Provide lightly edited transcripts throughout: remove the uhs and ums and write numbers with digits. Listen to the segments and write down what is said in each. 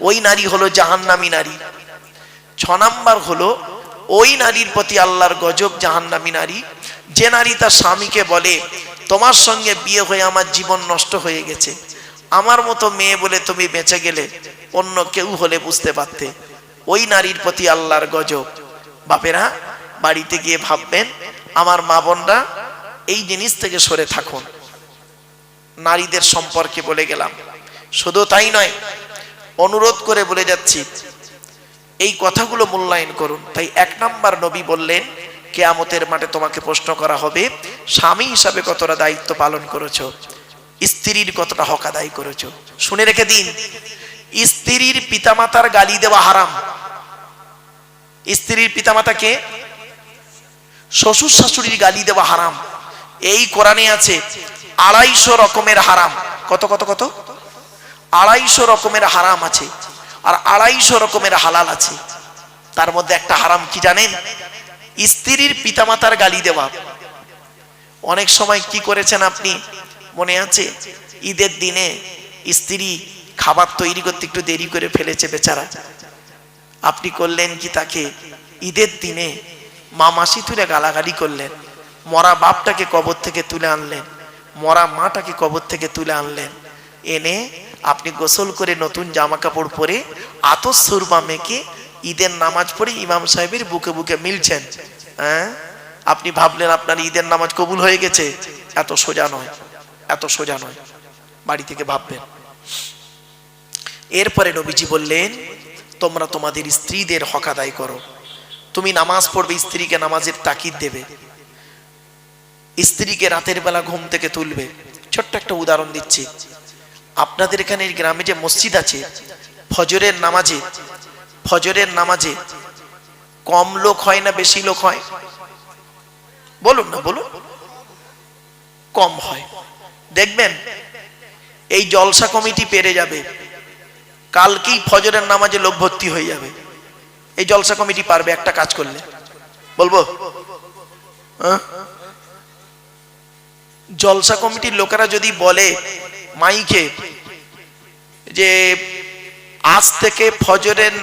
ওই নারী হলো জাহান্নামী নারী। 6 নাম্বার হলো ওই নারীর প্রতি আল্লাহর গজব, জাহান্নামী নারী, যে নারী তার স্বামীকে বলে তোমার সঙ্গে বিয়ে হয়ে আমার জীবন নষ্ট হয়ে গেছে, আমার মতো মেয়ে বলে তুমি বেঁচে গেলে, অন্য কেউ হলে বুঝতে পারতে। ওই নারীর প্রতি আল্লাহর গজব। বাপেরা বাড়িতে গিয়ে ভাববেন, আমার মা বোনরা এই জিনিস থেকে সরে থাকুন। নারীদের সম্পর্কে বলে গেলাম, শুধু তাই নয়, অনুরোধ করে বলে যাচ্ছি এই কথাগুলো মূল্যায়ন করুন। তাই 1 নাম্বার নবী বললেন কিয়ামতের মাঠে তোমাকে প্রশ্ন করা হবে স্বামী হিসাবে কতটা দায়িত্ব পালন করেছো, স্ত্রীর কতটা হক আদায় করেছো। শুনে রেখে দিন, স্ত্রীর পিতামাতার গালি দেওয়া হারাম। স্ত্রীর পিতামাতাকে, শ্বশুর শাশুড়ির গালি দেওয়া হারাম। এই কোরআনে আছে 250 রকমের হারাম। কত কত কত 250 রকমের হারাম আছে, আর 250 রকমের হালাল আছে। তার মধ্যে একটা হারাম কি জানেন? স্ত্রীর পিতামাতার গালি দেওয়া। অনেক সময় কি করেছেন আপনি, মনে আছে ঈদের দিনে স্ত্রী খাবার তৈরি করতে একটু দেরি করে ফেলেছে বেচারা, আপনি করলেন কি তাকে ঈদের দিনে মা মাসি তুলে গালাগালি করলেন, মরা বাপটাকে কবর থেকে তুলে আনলেন, মরা মাটাকে কবর থেকে তুলে আনলেন, এনে আপনি গোসল করে নতুন জামা কাপড় পরে আতর সুরমা মেখে ঈদের নামাজ পড়ে ইমাম সাহেবের বুকে বুকে মিলছেন। হ্যাঁ, আপনি ভাবলেন আপনার ঈদের নামাজ কবুল হয়ে গেছে। এত সোজা নয়, এত সোজা নয়, বাড়ি থেকে ভাববেন। এরপরে নবীজি বললেন তোমরা তোমাদের স্ত্রীদের হক আদায় করো। তুমি নামাজ পড়বে, স্ত্রীকে নামাজের তাকিদ দেবে, স্ত্রীকে রাতের বেলা ঘুম থেকে তুলবে। ছোট্ট একটা উদাহরণ দিচ্ছি, আপনাদের এখানে গ্রামে যে মসজিদ আছে, ফজরের নামাজে কম লোক হয় না বেশি লোক হয়? বলুন না, বলুন। কম হয়। দেখবেন এই জলসা কমিটি পেরে যাবে, কালকেই ফজরের নামাজে লোক ভর্তি হয়ে যাবে। এই জলসা কমিটি পারবে একটা কাজ করলে। বলবো, জলসা কমিটির লোকেরা যদি বলে মাইকে যে আজ থেকে ফজরের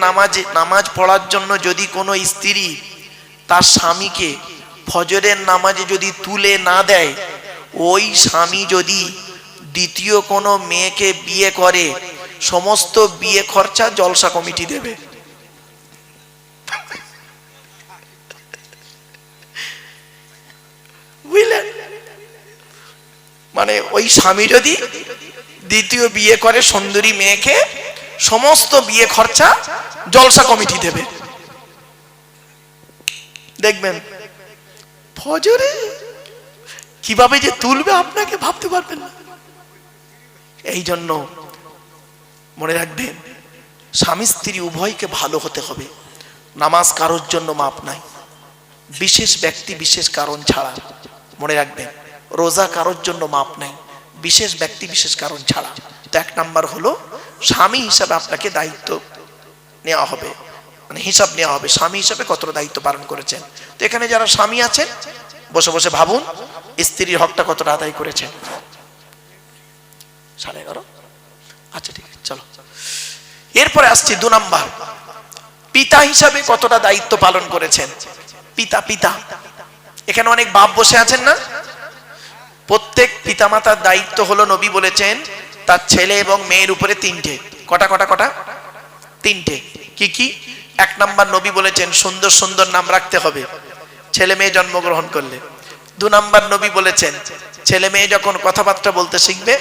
নামাজ পড়ার জন্য যদি কোনো স্ত্রী তার স্বামীকে ফজরের নামাজে যদি তুলে না দেয়, ওই স্বামী যদি দ্বিতীয় কোনো মেয়েকে বিয়ে করে, সমস্ত বিয়ে খরচা জলসা কমিটি দেবে। বুঝলেন? মানে ওই স্বামী যদি দ্বিতীয় বিয়ে করে সুন্দরী মেয়েকে, সমস্ত বিয়ে খরচা জলসা কমিটি দেবে। দেখবেন ফজরে কিভাবে যে তুলবে আপনাকে ভাবতে পারবেন না। এই জন্য মনে রাখবেন, স্বামী স্ত্রী উভয়কে ভালো হতে হবে। নামাজ কারোর জন্য মাপ নাই, বিশেষ ব্যক্তি বিশেষ কারণ ছাড়া। মনে রাখবেন, রোজা কারোর জন্য মাপ নাই, বিশেষ ব্যক্তি বিশেষ কারণ ছাড়া। তো 1 নাম্বার হলো স্বামী হিসাবে আপনাকে দায়িত্ব নেওয়া হবে, মানে হিসাব নেওয়া হবে স্বামী হিসাবে কতটা দায়িত্ব পালন করেছেন। তো এখানে যারা স্বামী আছেন বসে বসে ভাবুন স্ত্রীর হকটা কতটা আদায় করেছেন। 11:30। আচ্ছা ঠিক আছে, চলো। এরপরে আসছি 2 নাম্বার, পিতা হিসাবে কতটা দায়িত্ব পালন করেছেন। পিতা, এখানে অনেক বাপ বসে আছেন না? প্রত্যেক পিতামাতার দায়িত্ব হলো, নবী বলেছেন তার ছেলে এবং মেয়ের উপরে 3টে। কটা? 3টে। কি কি? 1 নাম্বার নবী বলেছেন সুন্দর সুন্দর নাম রাখতে হবে ছেলে মেয়ে জন্মগ্রহণ করলে। 2 নাম্বার নবী বলেছেন ছেলে মেয়ে যখন কথাবার্তা বলতে শিখবে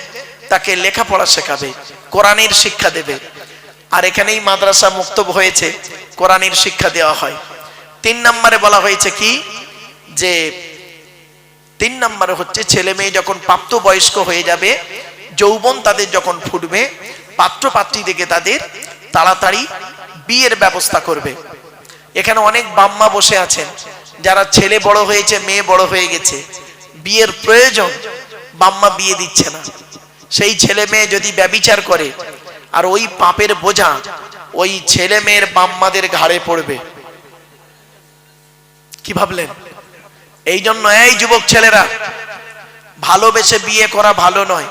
তাকে লেখাপড়া শেখাবে, কোরআনের শিক্ষা দেবে। আর এখানেই মাদ্রাসা মুক্তব হয়েছে, কোরআনের শিক্ষা দেওয়া হয়। 3 নম্বরে বলা হয়েছে কি, যে 3 নম্বরে হচ্ছে ছেলে মেয়ে যখন প্রাপ্ত বয়স্ক হয়ে যাবে, যৌবন তাদের যখন ফুটবে, পাত্র পাত্রী দেখে তাদের তাড়াতাড়ি বিয়ের ব্যবস্থা করবে। এখানে অনেক বাম্মা বসে আছেন যারা ছেলে বড় হয়েছে, মেয়ে বড় হয়ে গেছে, বিয়ের প্রয়োজন, বাম্মা বিয়ে দিচ্ছে না। সেই ছেলে মেয়ে যদি ব্যভিচার করে আর ওই পাপের বোঝা ওই ছেলে মেয়ের বাম্মাদের ঘাড়ে পড়বে। কি ভাবলেন? এই জন্য এই যুবক ছেলেরা, ভালোবেসে বিয়ে করা ভালো নয়,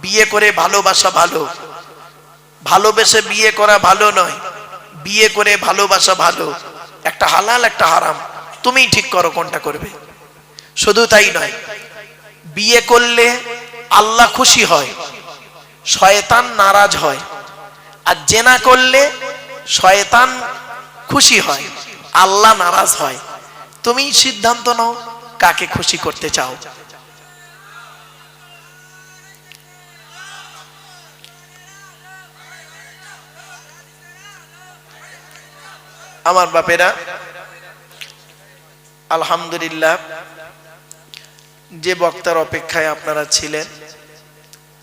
বিয়ে করে ভালোবাসা ভালো। ভালোবেসে বিয়ে করা ভালো নয়, বিয়ে করে ভালোবাসা ভালো। একটা হালাল একটা হারাম, তুমিই ঠিক করো কোনটা করবে। শুধু তাই নয়, বিয়ে করলে আল্লাহ খুশি হয়, শয়তান নারাজ হয়। আর জেনা করলে শয়তান খুশি হয়, আল্লাহ নারাজ হয়। তুমি সিদ্ধান্ত নাও কাকে খুশি করতে চাও। আমার বাপেরা, আলহামদুলিল্লাহ, যে বক্তার অপেক্ষায় আপনারা ছিলেন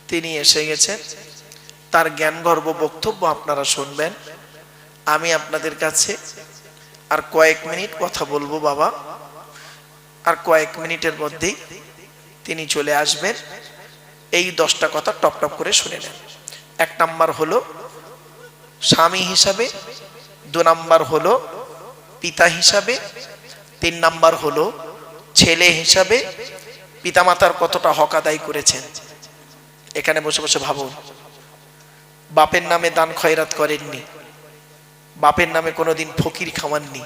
তিনি এসে গেছেন। তার জ্ঞানগর্ভ বক্তব্য আপনারা শুনবেন। আমি আপনাদের কাছে আর কয়েক মিনিট কথা বলবো বাবা, আর কয়েক মিনিটের মধ্যেই তিনি চলে আসবেন। এই 10টা কথা টপ টপ করে শুনে নেন। 1 নাম্বার হলো স্বামী হিসাবে, 2 নাম্বার হলো পিতা হিসাবে, 3 নাম্বার হলো ছেলে হিসাবে পিতামাতার কতটা হক আদায় করেছেন। এখানে বসে বসে ভাবুন, বাপের নামে দান খয়রাত করেননি, বাপের নামে কোনোদিন ফকির খাওয়াননি,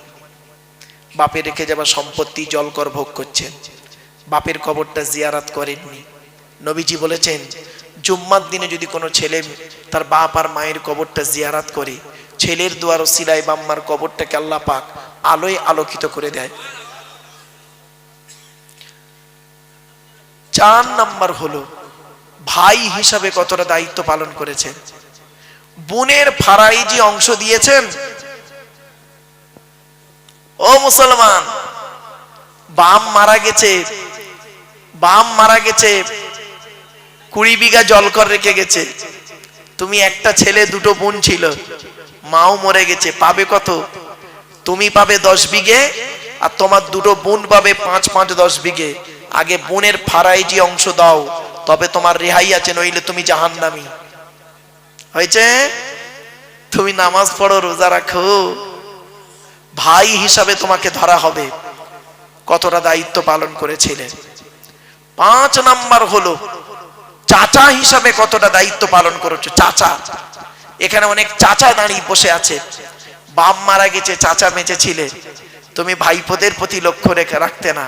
বাপের রেখে যাওয়া সম্পত্তি জলকর ভোগ করছেন, বাপের কবরটা জিয়ারাত করেননি। নবীজি বলেছেন, জুম্মার দিনে যদি কোনো ছেলে তার বাপ আর মায়ের কবরটা জিয়ারাত করে, ছেলের দুয়ার ওসিলায় বাম্মার কবরটাকে আল্লাহ পাক আলোয় আলোকিত করে দেয়। 4 নাম্বার হলো ভাই হিসাবে কতটা দায়িত্ব পালন করেছেন। বোনের ফারাইজি অংশ দিয়েছেন। ও মুসলমান, বাপ মারা গেছে, বাপ মারা গেছে, 20 বিঘা জলকর রেখে গেছে। তুমি একটা ছেলে, 2টো বোন ছিল, মাও মরে গেছে, পাবে কত? তুমি পাবে 10 বিঘে, আর তোমার 2টো বোন পাবে 5-5 10 বিঘে। আগে বোনের ফারাইজি অংশ দাও, তবে তোমার রেহাই আছে, নইলে তুমি জাহান্নামী। হয়েছে? তুমি নামাজ পড়ো, রোজা রাখো, ভাই হিসাবে তোমাকে ধরা হবে কতটা দায়িত্ব পালন করেছিলে। 5 নাম্বার হলো চাচা হিসাবে কতটা দায়িত্ব পালন করেছো। চাচা, এখানে অনেক চাচা দাঁড়িয়ে বসে আছে। বাপ মারা গেছে, চাচা বেঁচে ছিলে, তুমি ভাইপোদের প্রতি লক্ষ্য রেখে রাখতে না,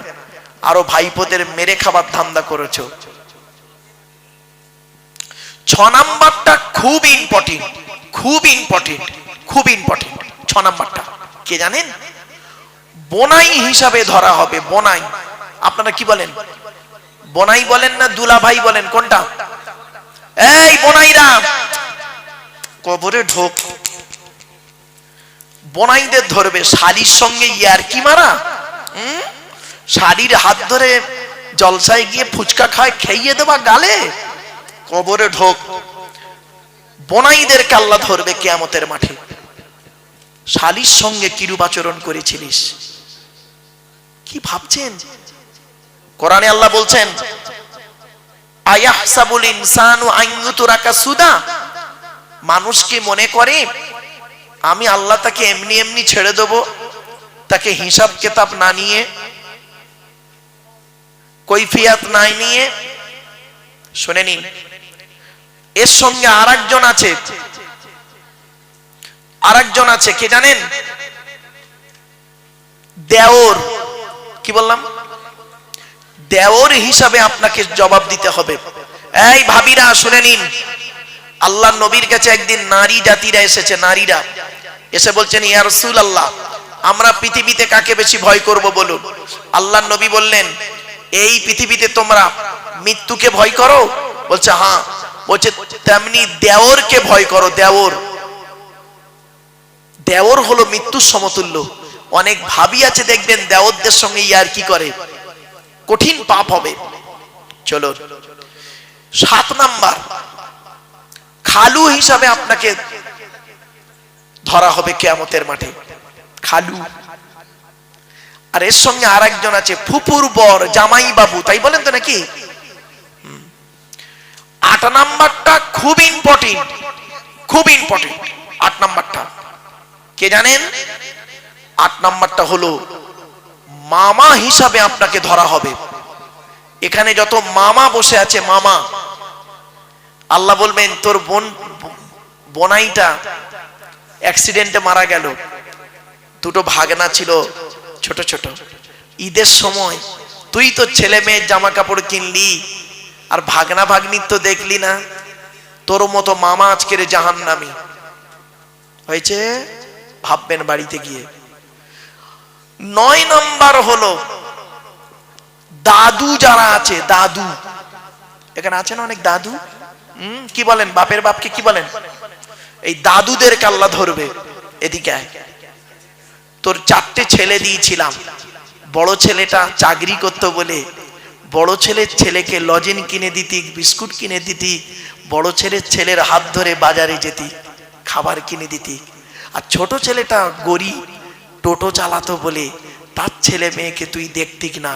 আরো ভাইপোদের মেরে খাবার ধান্দা করেছো। 6 নাম্বারটা খুব ইম্পর্টেন্ট, খুব ইম্পর্টেন্ট, খুব ইম্পর্টেন্ট। 6 নাম্বারটা কে জানেন? বোনাই হিসাবে ধরা হবে। বোনাই, আপনারা কি বলেন? বোনাই বলেন না দুলা ভাই বলেন? কোনটা? এই বোনাইরা কবরে ঢোক। বোনাইদের ধরবে, শালির সঙ্গে ইয়ারকি মারা, শালির হাত ধরে জলসায় গিয়ে ফুচকা খায়, খেয়ে দেবা গালে, কবরে ঢোক। বোনাইদেরকে আল্লাহ ধরবে কিয়ামতের মাঠে। শালির সঙ্গে কিরূপ আচরণ করেছিলিস, কি ভাবছেন? কোরআনে আল্লাহ বলছেন, আয়াহসাবুল ইনসানু আন ইউতরাকা সুদা, মানুষ কি মনে করে আমি আল্লাহ তাকে এমনি এমনি ছেড়ে দেব, তাকে হিসাব কিতাব না নিয়ে, কৈফিয়াত না নিয়ে? শুনে নিন, এর সঙ্গে আরেকজন আছে, আরেকজন আছে, কে জানেন? দেওর। কি বললাম? দেওর হিসাবে আপনাকে জবাব দিতে হবে। এই ভাবিরা শুনে নিন, আল্লাহ নবীর কাছে একদিন নারী জাতিরা এসেছে, নারীরা এসে বলছেন, ইয়া রাসূলুল্লাহ, আমরা পৃথিবীতে কাকে বেশি ভয় করব বলুন। আল্লাহ নবী বললেন, এই পৃথিবীতে তোমরা মৃত্যুকে ভয় করো? বলছে হ্যাঁ। বলছে তেমনি দেওরকে ভয় করো। দেওর, দেওর হলো মৃত্যুর সমতুল্য। অনেক ভাবি আছে দেখবেন দেওরদের সঙ্গে ইয়ার কি করে, কঠিন পাপ হবে। চলো 7 নাম্বার, খালু হিসাবে আপনাকে ধরা হবে কিয়ামতের মাঠে। খালু। আর এর সঙ্গে আরেকজন আছে ফুপুর বর, জামাই বাবু, তাই বলেন তো নাকি? 8 নাম্বারটা খুব ইম্পর্টেন্ট, খুব ইম্পর্টেন্ট। 8 নাম্বারটা কে জানেন? 8 নাম্বারটা হলো মামা হিসাবে আপনাকে ধরা হবে। এখানে যত মামা বসে আছে, মামা, আল্লাহ বলবেন তোর বোন বোনাইটা অ্যাক্সিডেন্টে মারা গেল, দুটো ভাগনা ছিল ছোট ছোট। ঈদের সময় তুই তো ছেলে মেয়ের জামা কাপড় কিনলি, আর ভাগনা ভাগ্নির তো দেখলি না। তোর মতো মামা আজকের জাহান্নামী হয়েছে, ভাববেন বাড়িতে গিয়ে। 9 নম্বর হলো দাদু যারা আছে, দাদু এখানে আছেন অনেক দাদু, কি বলেন, বাপের বাপকে কি বলেন, এই দাদুদের কাল্লা ধরবে। এদিকে আয়, তোর 4টে ছেলে দিয়েছিলাম, বড় ছেলেটা চাকরি করতে বলে বড় ছেলের ছেলেকে লজেন কিনে দিতি, বিস্কুট কিনে দিতি, বড় ছেলের হাত ধরে বাজারে যেতি, খাবার কিনে দিতি। আর ছোট ছেলেটা গরিব, টোটো চালাতো বলে তার ছেলে মেয়েকে তুই দেখতিক না,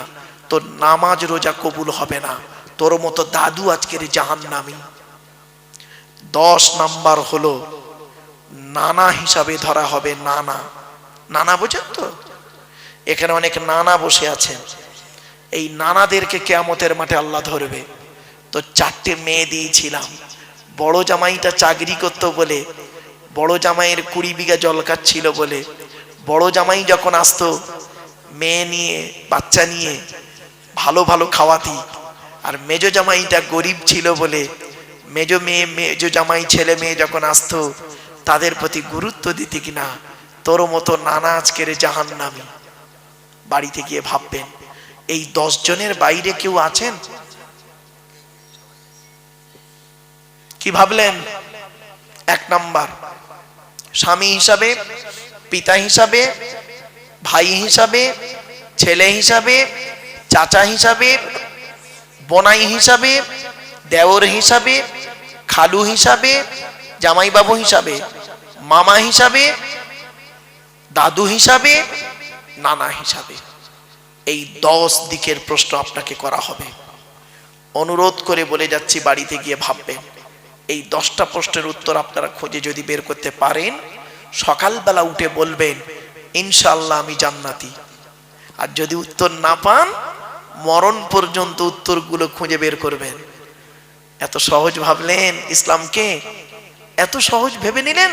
তোর নামাজ রোজা কবুল হবে না। তোর মতো দাদু আজকের জাহান্নামী। 10 নাম্বার হলো নানা হিসাবে ধরা হবে। নানা, নানা বোঝেন তো? এখানে অনেক নানা বসে আছেন, এই নানাদেরকে কিয়ামতের মাঠে আল্লাহ ধরবে। তো 4টে মেয়ে দিয়েছিলাম, বড় জামাইটা চাকরি করতো বলে, বড় জামাইয়ের 20 বিঘা জলকার ছিল বলে, বড় জামাই যখন আসতো মেয়ে নিয়ে বাচ্চা নিয়ে ভালো ভালো খাওয়াতি। আর মেজো জামাইটা গরিব ছিল বলে মেজো জামাই ছেলে মেয়ে যখন আসতো তাদের প্রতি গুরুত্ব দিতি কিনা। তোর মতো নানা আজকের জাহান্নামী। বাড়িতে গিয়ে ভাববেন, এই 10 জনের বাইরে কেউ আছেন? কি ভাবলেন? 1 নাম্বার স্বামী হিসাবে, পিতা হিসাবে, ভাই হিসাবে, ছেলে হিসাবে, চাচা হিসাবে, বোনাই হিসাবে, দেওর হিসাবে, খালু হিসাবে, জামাইবাবু হিসাবে, মামা হিসাবে, দাদু হিসাবে, নানা হিসাবে। এই 10 দিকের প্রশ্ন আপনাকে করা হবে। অনুরোধ করে বলে যাচ্ছি, বাড়িতে গিয়ে ভাববেন। এই 10টা প্রশ্নের উত্তর আপনারা খুঁজে যদি বের করতে পারেন, সকালবেলা উঠে বলবেন ইনশাআল্লাহ আমি জান্নাতি। আর যদি উত্তর না পান, মরণ পর্যন্ত উত্তরগুলো খুঁজে বের করবেন। এত সহজ ভাবলেন ইসলামকে, এত সহজ ভেবে নিলেন।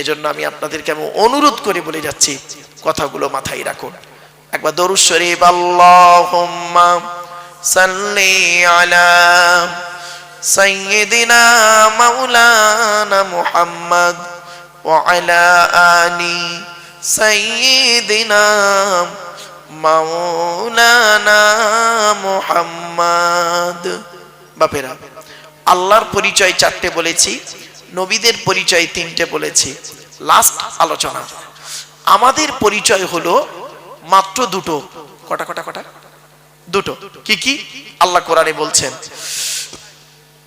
এজন্য আমি আপনাদেরকে অনুরোধ করে বলে যাচ্ছি, কথাগুলো মাথায় রাখুন। একবার দরুদ শরীফ, আল্লাহুম্মা সাল্লি আলা সাইয়্যিদিনা মাওলানা মুহাম্মদ ওয়া আলা আলি সাইয়্যিদিনা মাওলানা মুহাম্মদ। বাপেরা, আল্লাহর পরিচয় 4টে বলেছি, নবীদের পরিচয় 3টে বলেছি। লাস্ট আলোচনা, আমাদের পরিচয় হলো মাত্র 2টো। কটা কটা কটা? 2টো। কি কি? আল্লাহ কোরআনে বলছেন,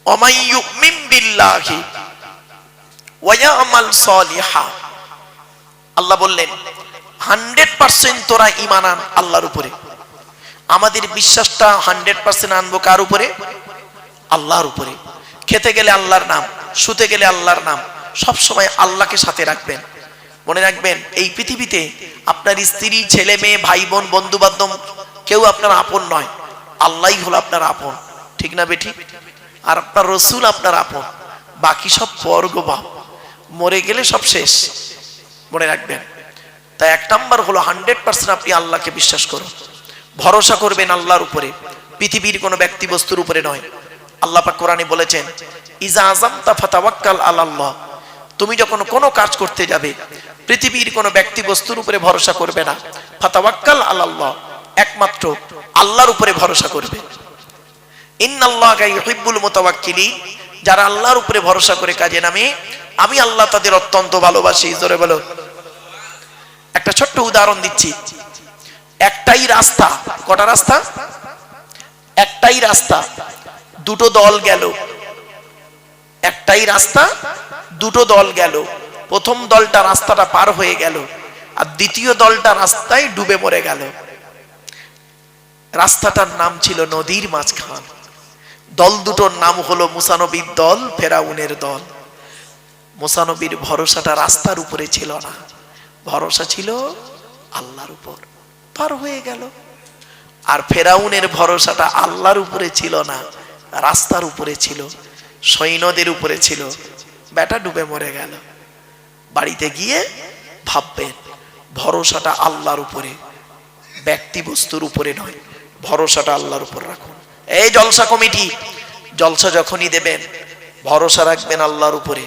ওমাই ইউমিন বিল্লাহি ওয়া ইয়ামাল সালিহা। আল্লাহ বললেন 100% তোরা ঈমান আন আল্লাহর উপরে। আমাদের বিশ্বাসটা 100% আনবো কার উপরে? আল্লাহর উপরে। খেতে গেলে আল্লাহর নাম, শুতে গেলে আল্লাহর নাম, সব সময় আল্লাহকে সাথে রাখবেন। মনে রাখবেন, এই পৃথিবীতে আপনার স্ত্রী, ছেলে মেয়ে, ভাই বোন, বন্ধু বান্ধব কেউ আপনার আপন নয়, আল্লাহই হলো আপনার আপন। ঠিক না বেঠিক? আর আপনার রসুল আপনার আপন, বাকি সব পরগবাপ, মরে গেলে সব শেষ। মনে রাখবেন। তাই 1 নাম্বার হলো 100% আপনি আল্লাহকে বিশ্বাস করুন, ভরসা করবেন আল্লাহর উপরে, পৃথিবীর কোনো ব্যক্তি বস্তুর উপরে নয়। আল্লাহ পাক কোরআনে বলেছেন, ইজা আযামতা ফাতাওয়াক্কাল আলাল্লাহ। তুমি যখন কোনো কাজ করতে যাবে, পৃথিবীর কোনো ব্যক্তি বস্তুর উপরে ভরসা করবে না। ফাতাওয়াক্কাল আলাল্লাহ, একমাত্র আল্লাহর উপরে ভরসা করবে। ইন্নাল্লাহা ইউহিব্বুল মুতাওয়াক্কিলিন, যারা আল্লাহর উপরে ভরসা করে কাজে নামে, আমি আল্লাহ তাদের অত্যন্ত ভালোবাসি। জোরে বলো। একটা ছোট্ট উদাহরণ দিচ্ছি। একটাই রাস্তা, কটা রাস্তা? একটাই রাস্তা, 2টো দল গেল। একটাই রাস্তা, 2টো দল গেল। প্রথম দলটা রাস্তাটা পার হয়ে গেল, আর দ্বিতীয় দলটা রাস্তায় ডুবে মরে গেল। রাস্তাটার নাম ছিল নদীর মাঝখান। দল দুটোর নাম হলো মুসা নবীর দল, ফেরাউনের দল। মুসা নবীর ভরসাটা রাস্তার উপরে ছিল না, ভরসা ছিল আল্লাহর উপর, পার হয়ে গেল। আর ফেরাউনের ভরসাটা আল্লাহর উপরে ছিল না, রাস্তার উপরে ছিল, সৈন্যদের উপরে ছিল। বেটা ডুবে মরে গেল। বাড়িতে গিয়ে ভাববেন ভরসাটা আল্লাহর উপরে, ব্যক্তি বস্তুর উপরে নয়, ভরসাটা আল্লাহর উপর রাখুন। এই জলসা কমিটি, জলসা যখনই দেবেন ভরসা রাখবেন আল্লাহর উপরে।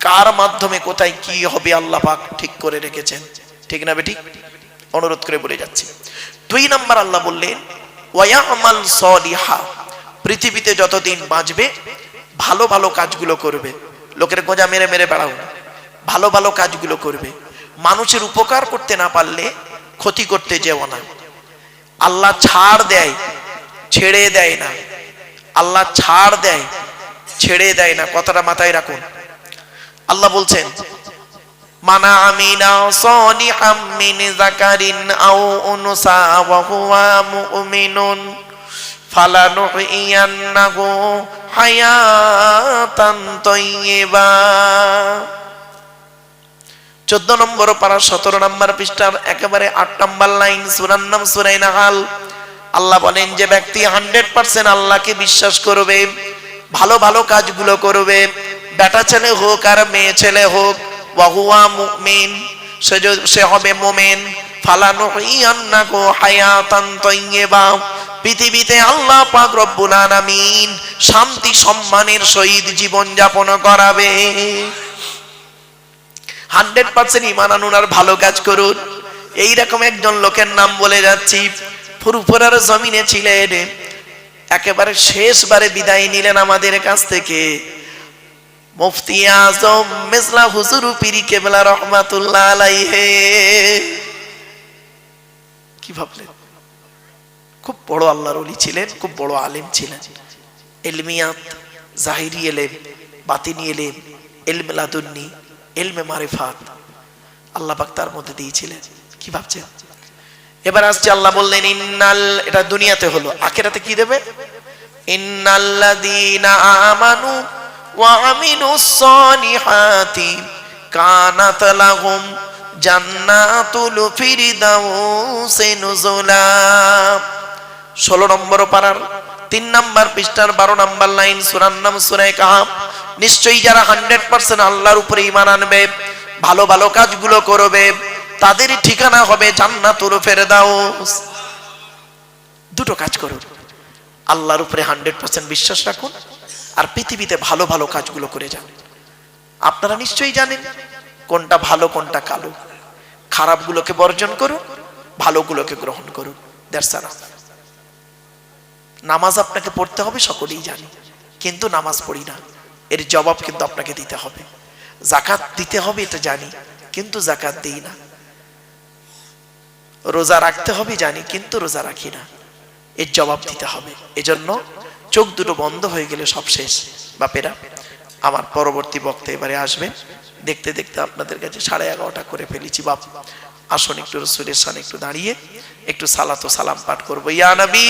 কার মাধ্যমে কোথায় কি হবে আল্লাহ পাক ঠিক করে রেখেছেন, ঠিক না বেটি? অনুরোধ করে বলে যাচ্ছি। 2 নাম্বার আল্লাহ বললেন ওয়ায়ামাল সলিহা, পৃথিবীতে যতদিন বাঁচবে ভালো ভালো কাজগুলো করবে, লোকের গোঁজা মেরে মেরে বেড়াও না, ভালো ভালো কাজগুলো করবে। মানুষের উপকার করতে না পারলে ক্ষতি করতে যেও না। আল্লাহ ছাড় দেয়, ছেড়ে দেয় না। আল্লাহ ছাড় দেয়, ছেড়ে দেয় না, কথাটা মাথায় রাখুন। আল্লাহ বলছেন মানা আমিনা সলিহাম মিন যাকারিন আও উনসা ওয়া হুয়া মুমিনুন ফালানুহইয়ান্নাহু হায়াতান তাইয়্যিবা। 14 নম্বর পারা 17 নম্বর পৃষ্ঠার একেবারে 8 নম্বর লাইন, সূরার নাম সূরা নাহাল। আল্লাহ বলেন যে ব্যক্তি 100% আল্লাহকে বিশ্বাস করবে, ভালো ভালো কাজগুলো করবে, বেটা ছেলে হোক আর মেয়ে ছেলে হোক, ওয়া হুয়া মুমিন, সে হবে মুমিন, ফালানুহইয়ান্নাহু হায়াতান তাইয়্যিবা, পৃথিবীতে আল্লাহ পাক রব্বুল আলামিন শান্তি সম্মানের সহিত জীবন যাপন করাবে। 100% ঈমান আনুন আর ভালো কাজ করুন। এইরকম একজন লোকের নাম বলে যাচ্ছি, ফুরফুরার জমিনে ছিলেন, একেবারে শেষবারে বিদায় নিলেন আমাদের কাছ থেকে মুফতি আজম মেজলা হুজুর পীর কেবলা রহমাতুল্লাহ আলাইহি। কি ভাবলেন? খুব বড় আল্লাহর ওলি ছিলেন, খুব বড় আলেম ছিলেন। ইলমিয়াত, জাহিরি ইলম, বাতিনি ইলম, ইলম লাদুন্নি, ইলমে মারিফাত আল্লাহ পাক তার মধ্যে দিয়েছিলেন। কি ভাবছেন? এবার আসছে আল্লাহ বললেন ইন্নাল, এটা দুনিয়াতে হলো, আখিরাতে কি দেবে? ইন্নাল্লাযীনা আমানু ওয়া আমিলুস সলিহাতি কানাত লাহুম জান্নাতুল ফিরদাউসি নুজুলা। 16 নম্বর পারার 3 নম্বর পৃষ্ঠার 12 নম্বর লাইন, সূরার নাম সূরা কাহাফ। নিশ্চয়ই যারা 100% আল্লাহর উপরে ঈমান আনবে, ভালো ভালো কাজগুলো করবে, তাদের ঠিকানা হবে জান্নাতুল ফেরদাউস। দুটো কাজ করুন, আল্লাহর উপরে 100% বিশ্বাস রাখুন আর পৃথিবীতে ভালো ভালো কাজগুলো করে যান। আপনারা নিশ্চয়ই জানেন কোনটা ভালো কোনটা কালো। খারাপগুলোকে বর্জন করুন, ভালোগুলোকে গ্রহণ করুন। That's all. নামাজ আপনাকে পড়তে হবে, সকলেই জানি, কিন্তু নামাজ পড়ি না, এর জবাব কিন্তু আপনাকে দিতে হবে। যাকাত দিতে হবে এটা জানি, কিন্তু যাকাত দেই না। রোজা রাখতে হবে জানি, কিন্তু রোজা রাখি না, এর জবাব দিতে হবে। এজন্য চোখ দুটো বন্ধ হয়ে গেলে সব শেষ। বাপেরা, আমার পরবর্তী বক্তা এবারে আসবেন। দেখতে দেখতে আপনাদের কাছে 11:30 করে ফেলেছি। বাপ আসুন একটু রাসূলের সামনে একটু দাঁড়িয়ে একটু সালাত ও সালাম পাঠ করবো। ইয়া নবী